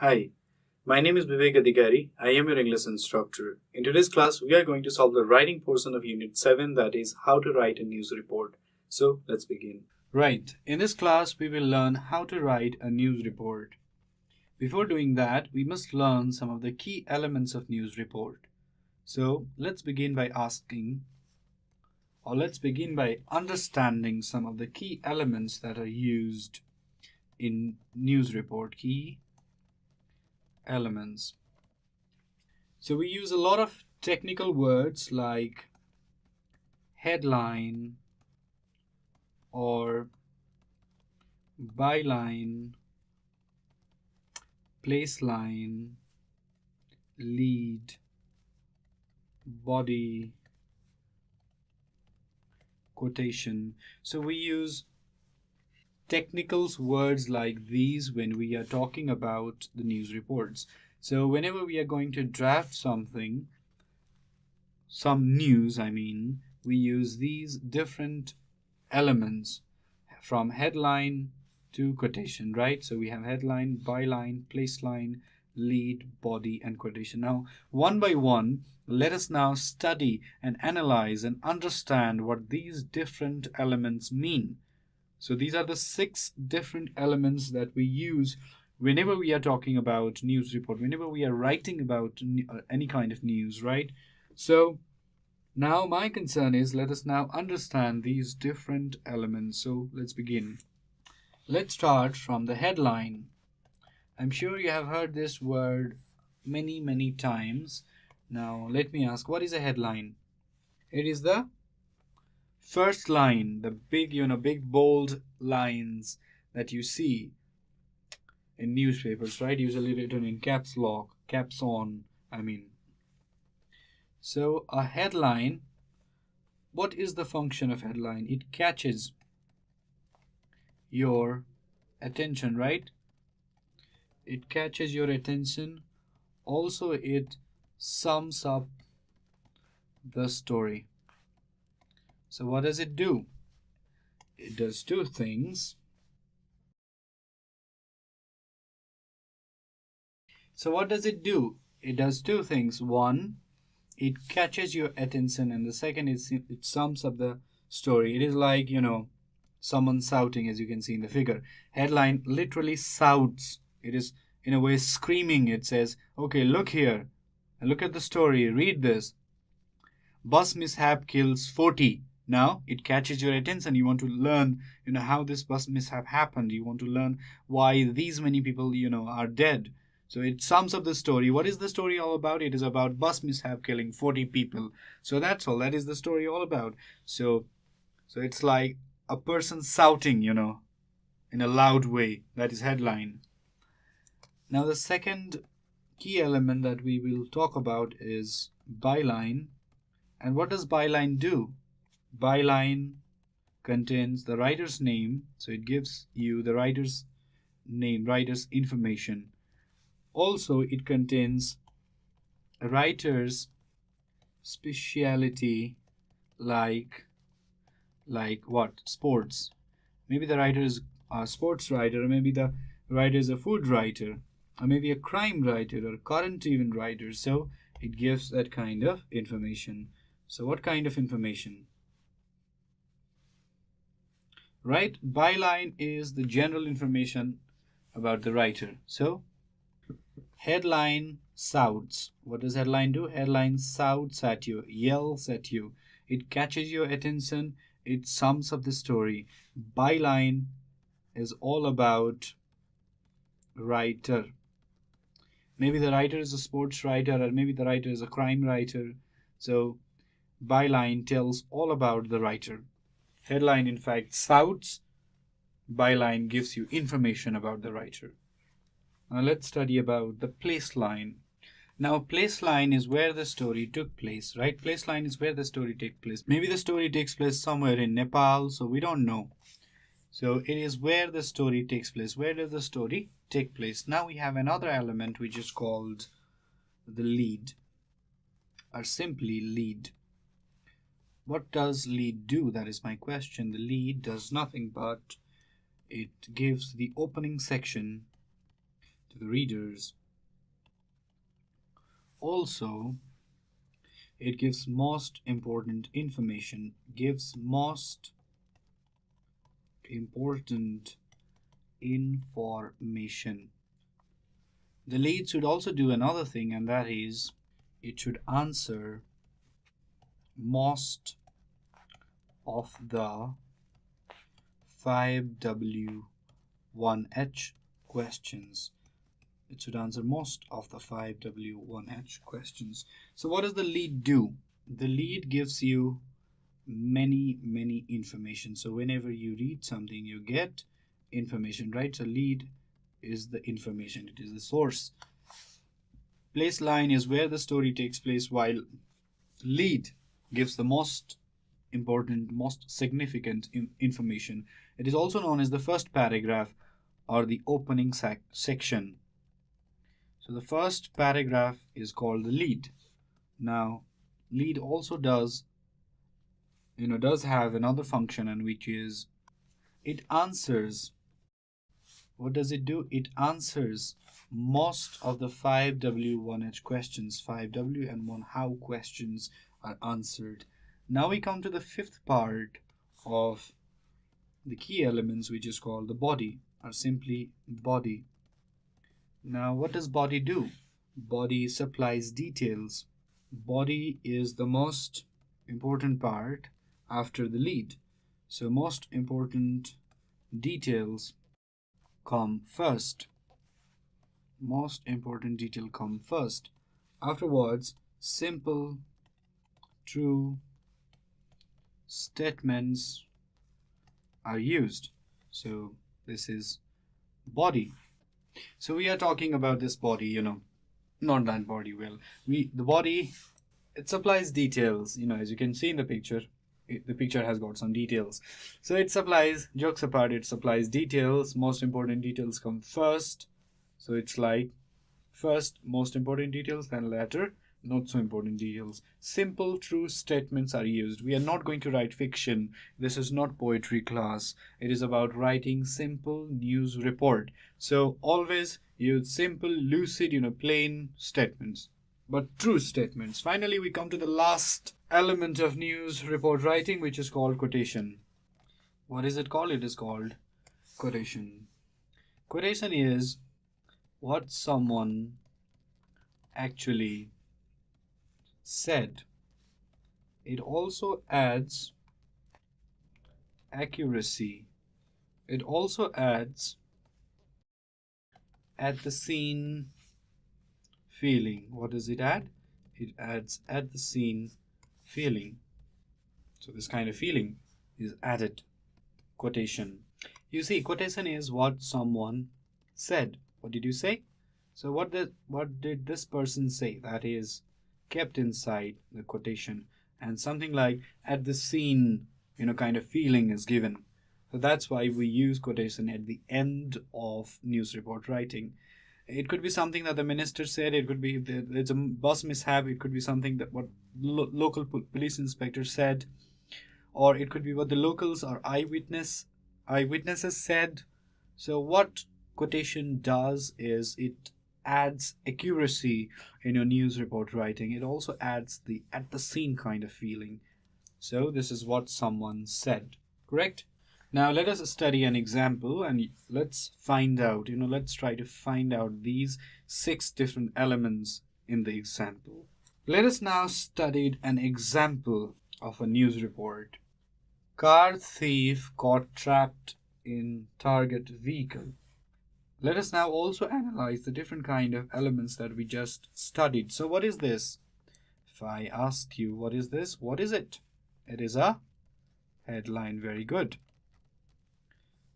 Hi, my name is Bibek Adhikari. I am your English instructor. In today's class, we are going to solve the writing portion of Unit 7, that is, how to write a news report. So, let's begin. Right, in this class, we will learn how to write a news report. Before doing that, we must learn some of the key elements of news report. So, let's begin by understanding some of the key elements that are used in news report. Key elements. So we use a lot of technical words like headline or byline, placeline, lead, body, quotation. So we use technical words like these when we are talking about the news reports. So whenever we are going to draft some news, we use these different elements from headline to quotation, right? So we have headline, byline, placeline, lead, body, and quotation. Now, one by one, let us now study and analyze and understand what these different elements mean. So these are the 6 different elements that we use whenever we are talking about news report, whenever we are writing about any kind of news, right? So now my concern is, let us now understand these different elements. So let's begin. Let's start from the headline. I'm sure you have heard this word many times. Now let me ask, what is a headline? It is the first line, the big bold lines that you see in newspapers, right? Usually written in caps lock, caps on, So a headline, what is the function of headline? It catches your attention, right? It catches your attention. Also, it sums up the story. So what does it do? It does 2 things. So what does it do? It does 2 things. One, it catches your attention, and the second is it sums up the story. It is like, someone shouting, as you can see in the figure. Headline literally shouts. It is in a way screaming. It says, okay, look here, and look at the story, read this. Bus mishap kills 40. Now it catches your attention. You want to learn, how this bus mishap happened. You want to learn why these many people, are dead. So it sums up the story. What is the story all about? It is about bus mishap killing 40 people. So that's all. That is the story all about. So it's like a person shouting, in a loud way. That is headline. Now the second key element that we will talk about is byline. And what does byline do? Byline contains the writer's name, so it gives you the writer's name, writer's information. Also, it contains a writer's speciality, like what? Sports. Maybe the writer is a sports writer, or maybe the writer is a food writer, or maybe a crime writer, or a current event writer. So it gives that kind of information. So what kind of information? Right? Byline is the general information about the writer. So headline shouts. What does headline do? Headline shouts at you, yells at you. It catches your attention. It sums up the story. Byline is all about writer. Maybe the writer is a sports writer, or maybe the writer is a crime writer. So byline tells all about the writer. Headline, in fact, shouts. Byline gives you information about the writer. Now let's study about the placeline. Now placeline is where the story took place, right? Placeline is where the story takes place. Maybe the story takes place somewhere in Nepal, so we don't know. So it is where the story takes place. Where does the story take place? Now we have another element which is called the lead, or simply lead. What does lead do? That is my question. The lead does nothing but it gives the opening section to the readers. Also, it gives most important information, gives most important information. The lead should also do another thing, and that is it should answer most of the 5W1H questions. It should answer most of the 5W1H questions. So what does the lead do? The lead gives you many information. So whenever you read something, you get information, right? So lead is the information, it is the source. Place line is where the story takes place, while lead gives the most important, most significant information. It is also known as the first paragraph or the opening section. So the first paragraph is called the lead. Now, lead also does have another function, and which is it answers. What does it do? It answers most of the 5W1H questions. 5W and 1 how questions are answered. Now we come to the fifth part of the key elements, which is called the body, or simply body. Now what does body do? Body supplies details. Body is the most important part after the lead. So most important details come first. Most important detail come first. Afterwards, simple, true statements are used. So this is body. So we are talking about this body, not that body. Well, the body, it supplies details, as you can see in the picture. The picture has got some details. So it supplies, jokes apart, it supplies details. Most important details come first. So it's like first most important details, then later not so important details. Simple, true statements are used. We are not going to write fiction. This is not poetry class. It is about writing simple news report. So always use simple, lucid, plain statements, but true statements. Finally, we come to the last element of news report writing, which is called quotation. What is it called? It is called quotation. Quotation is what someone actually said. It also adds accuracy. It also adds at the scene feeling. What does it add? It adds at the scene feeling. So this kind of feeling is added. Quotation. You see, quotation is what someone said. What did you say? So what did this person say? That is kept inside the quotation. And something like at the scene, kind of feeling is given. So that's why we use quotation at the end of news report writing. It could be something that the minister said. It could be if there's a bus mishap. It could be something that what local police inspector said, or it could be what the locals or eyewitnesses said. So what quotation does is it adds accuracy in your news report writing. It also adds the at the scene kind of feeling. So this is what someone said. Correct? Now let us study an example and let's find out, let's try to find out these 6 different elements in the example. Let us now study an example of a news report. Car thief caught trapped in target vehicle. Let us now also analyze the different kind of elements that we just studied. So what is this? If I ask you what is this, what is it? It is a headline. Very good.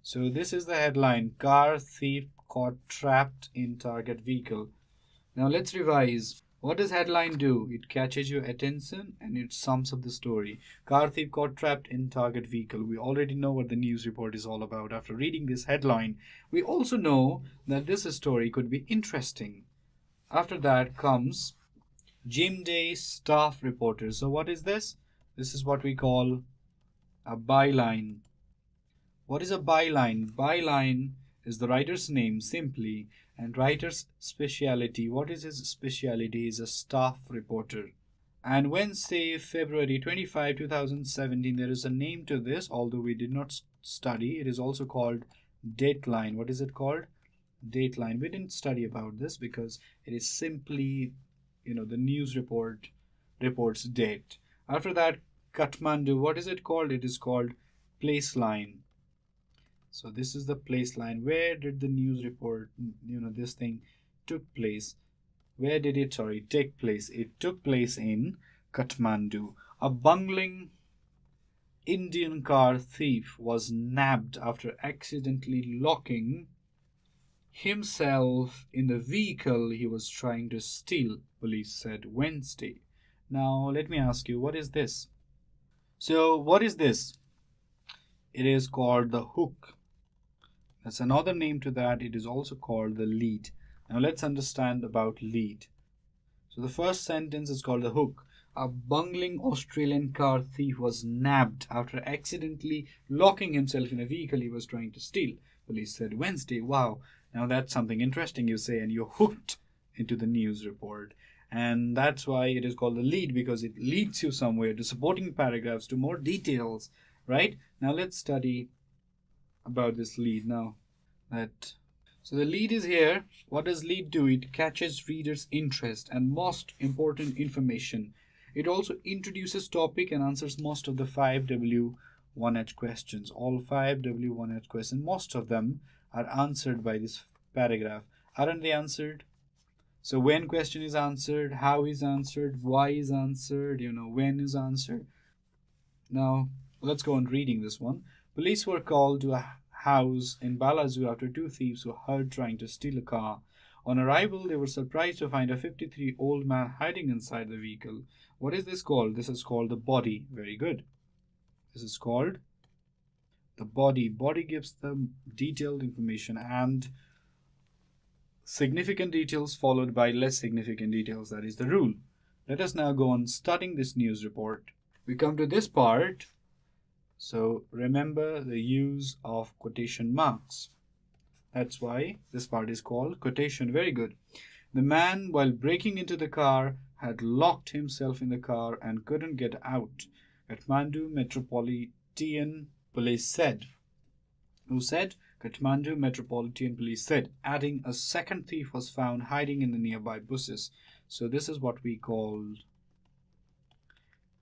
So this is the headline, car thief caught trapped in target vehicle. Now let's revise. What does headline do? It catches your attention and it sums up the story. Car thief caught trapped in target vehicle. We already know what the news report is all about. After reading this headline, we also know that this story could be interesting. After that comes Gym Day staff reporter. So what is this? This is what we call a byline. What is a byline? Byline is the writer's name simply, And writer's speciality. What is his speciality? He's a staff reporter. And Wednesday, February 25, 2017, there is a name to this, although we did not study. It is also called Dateline. What is it called? Dateline. We didn't study about this because it is simply, the news reports date. After that, Kathmandu. What is it called? It is called Placeline. So this is the Placeline. Where did the news report, this thing took place? Where did it, take place? It took place in Kathmandu. A bungling Indian car thief was nabbed after accidentally locking himself in the vehicle he was trying to steal, police said Wednesday. Now, let me ask you, what is this? So, what is this? It is called the hook. That's another name to that. It is also called the lead. Now, let's understand about lead. So, the first sentence is called the hook. A bungling Australian car thief was nabbed after accidentally locking himself in a vehicle he was trying to steal, police said Wednesday. Wow. Now that's something interesting you say, and you're hooked into the news report. And that's why it is called the lead, because it leads you somewhere to supporting paragraphs, to more details, right? Now let's study about this lead now. So the lead is here. What does lead do? It catches readers' interest and most important information. It also introduces topic and answers most of the 5W1H questions. All 5W1H questions, most of them are answered by this paragraph. Aren't they answered? So when question is answered, how is answered, why is answered, when is answered. Now, let's go on reading this one. Police were called to a house in Balazoo after two thieves were heard trying to steal a car. On arrival, they were surprised to find a 53-year-old man hiding inside the vehicle. What is this called? This is called the body. Very good. This is called the body. Body gives them detailed information and significant details followed by less significant details. That is the rule. Let us now go on studying this news report. We come to this part. So remember the use of quotation marks. That's why this part is called quotation. Very good. The man, while breaking into the car, had locked himself in the car and couldn't get out, Kathmandu Metropolitan Police said. Who said? Kathmandu Metropolitan Police said, adding a second thief was found hiding in the nearby bushes. So this is what we call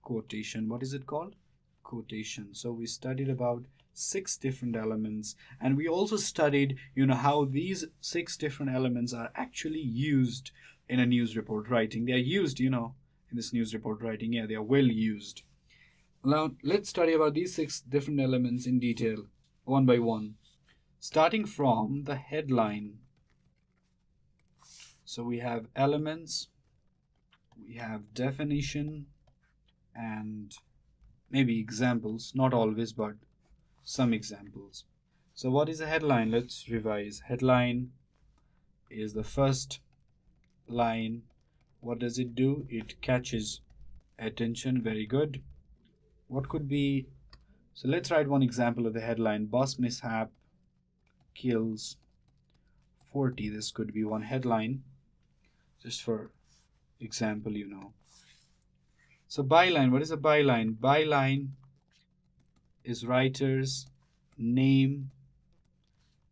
quotation. What is it called? Quotation. So we studied about 6 different elements, and we also studied how these 6 different elements are actually used in a news report writing. They are used in this news report writing. Yeah, they are well used. Now let's study about these 6 different elements in detail, one by one, starting from the headline. So we have elements, we have definition, and maybe examples, not always, but some examples. So what is a headline? Let's revise. Headline is the first line. What does it do? It catches attention. Very good. What could be? So let's write one example of the headline. Bus mishap kills 40. This could be one headline, just for example. So byline. What is a byline? Byline is writer's name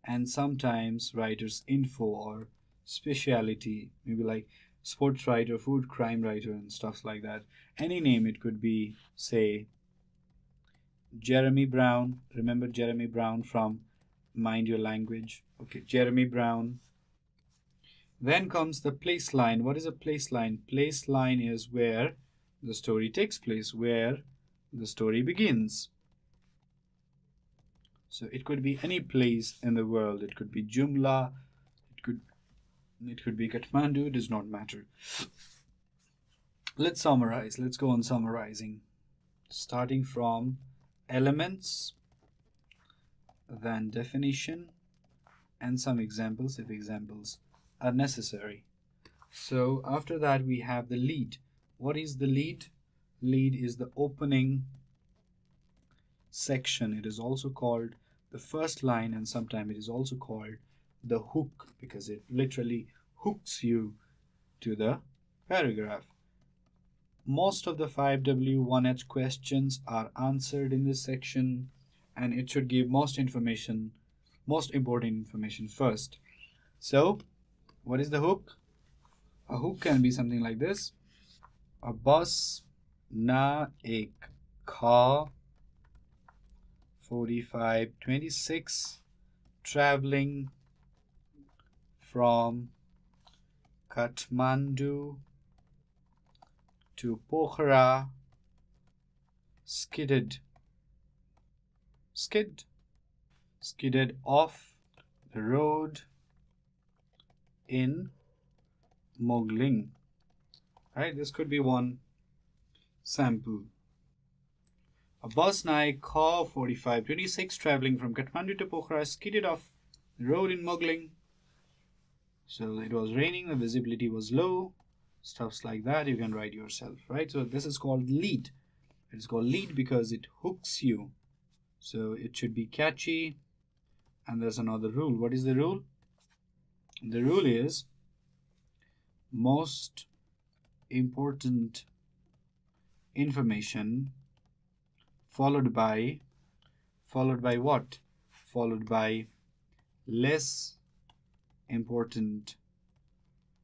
and sometimes writer's info or speciality, maybe like sports writer, food crime writer, and stuff like that. Any name. It could be, say, Jeremy Brown. Remember Jeremy Brown from Mind Your Language? Okay, Jeremy Brown. Then comes the place line. What is a place line? Place line is where the story takes place, where the story begins. So it could be any place in the world. It could be Jumla. It could be Kathmandu. It does not matter. Let's summarize. Let's go on summarizing. Starting from elements, then definition, and some examples if examples are necessary. So after that we have the lead. What is the lead? Lead is the opening section. It is also called the first line, and sometimes it is also called the hook, because it literally hooks you to the paragraph. Most of the 5W1H questions are answered in this section, and it should give most important information first. So, what is the hook? A hook can be something like this. A bus na ek car 4526 traveling from Kathmandu to Pokhara skidded off the road in Mogling. Right, this could be one sample. A bus Nike car 4526 traveling from Kathmandu to Pokhara skidded off the road in Mogling. So it was raining, the visibility was low, stuffs like that. You can write yourself, right? So this is called lead. It's called lead because it hooks you. So it should be catchy. And there's another rule. What is the rule? The rule is most important information followed by what? Followed by less important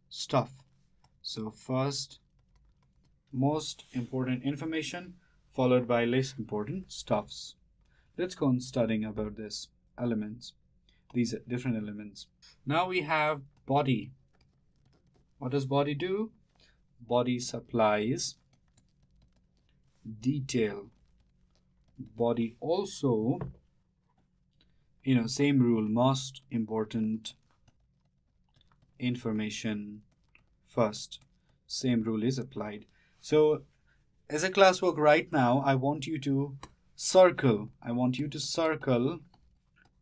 stuff. So first, most important information followed by less important stuffs. Let's go on studying about this elements, these different elements. Now we have body. What does body do? Body supplies detail. Body also, same rule, most important information first. Same rule is applied. So as a classwork right now, I want you to circle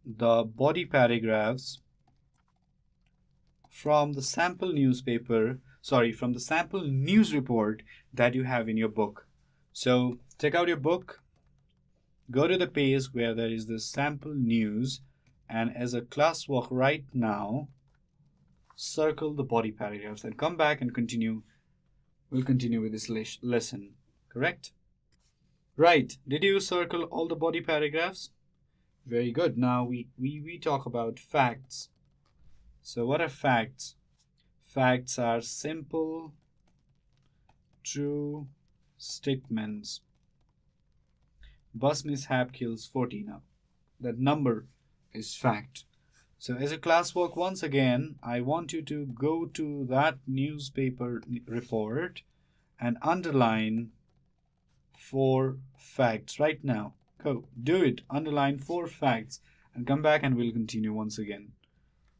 the body paragraphs from the sample news report that you have in your book. So take out your book, go to the page where there is the sample news, and as a classwork right now, circle the body paragraphs and come back and continue. We'll continue with this lesson, correct? Right, did you circle all the body paragraphs? Very good. Now we talk about facts. So what are facts? Facts are simple, true statements. Bus mishap kills 40 now. That number is fact. So as a classwork, once again, I want you to go to that newspaper report and underline 4 facts right now. Go, do it. Underline 4 facts and come back and we'll continue once again.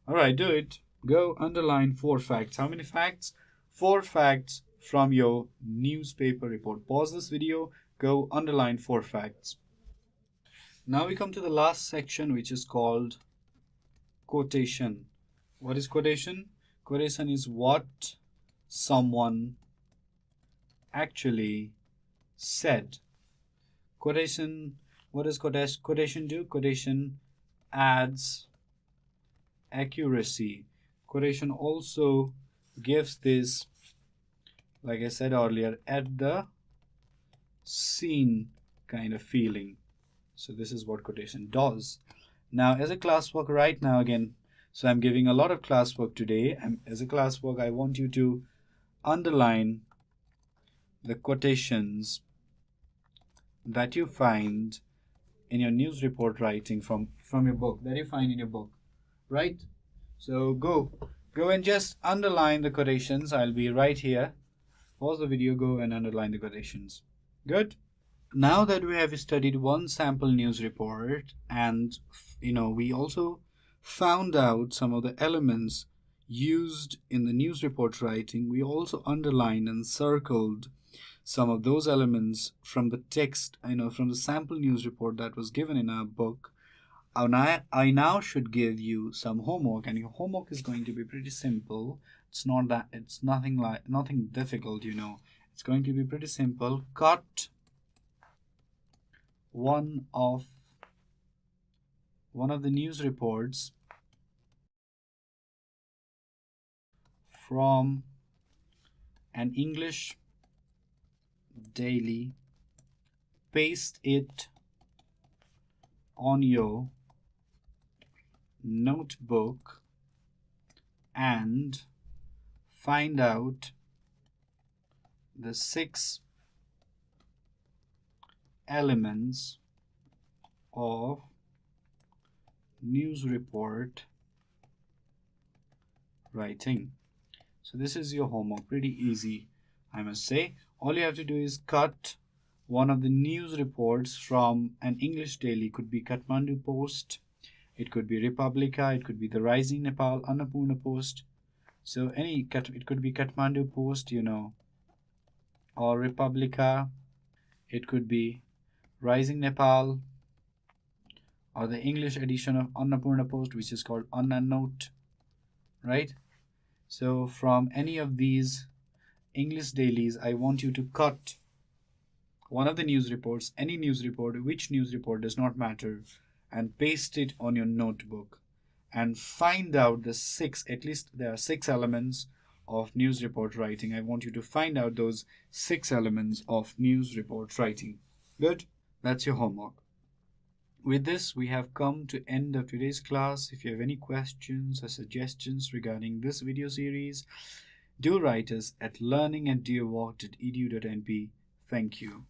All right, do it. Go underline 4 facts. How many facts? 4 facts from your newspaper report. Pause this video. Go underline 4 facts. Now we come to the last section, which is called quotation. What is quotation? Quotation is what someone actually said. Quotation, what does quotation do? Quotation adds accuracy. Quotation also gives this, like I said earlier, at the scene kind of feeling. So this is what quotation does. Now as a classwork right now again, so I'm giving a lot of classwork today, and as a classwork I want you to underline the quotations that you find in your news report writing from your book, that you find in your book, right? So go and just underline the quotations. I'll be right here. Pause the video, go and underline the quotations. Good. Now that we have studied one sample news report, and we also found out some of the elements used in the news report writing, we also underlined and circled some of those elements from the text, from the sample news report that was given in our book. I now should give you some homework, and your homework is going to be pretty simple. It's nothing difficult, It's going to be pretty simple. Cut one of the news reports from an English daily, paste it on your notebook, and find out the 6 elements of news report writing. So this is your homework. Pretty easy, I must say. All you have to do is cut one of the news reports from an English daily. Could be Kathmandu Post, it could be Republica, it could be the Rising Nepal, Annapurna Post. So it could be Kathmandu Post, or Republica. It could be Rising Nepal, or the English edition of Annapurna Post, which is called Anna Note, right? So from any of these English dailies, I want you to cut one of the news reports, any news report, which news report does not matter, and paste it on your notebook, and find out the 6, at least there are 6 elements of news report writing. I want you to find out those 6 elements of news report writing. Good? That's your homework. With this, we have come to end of today's class. If you have any questions or suggestions regarding this video series, do write us at learning@deerwalk.edu.np. Thank you.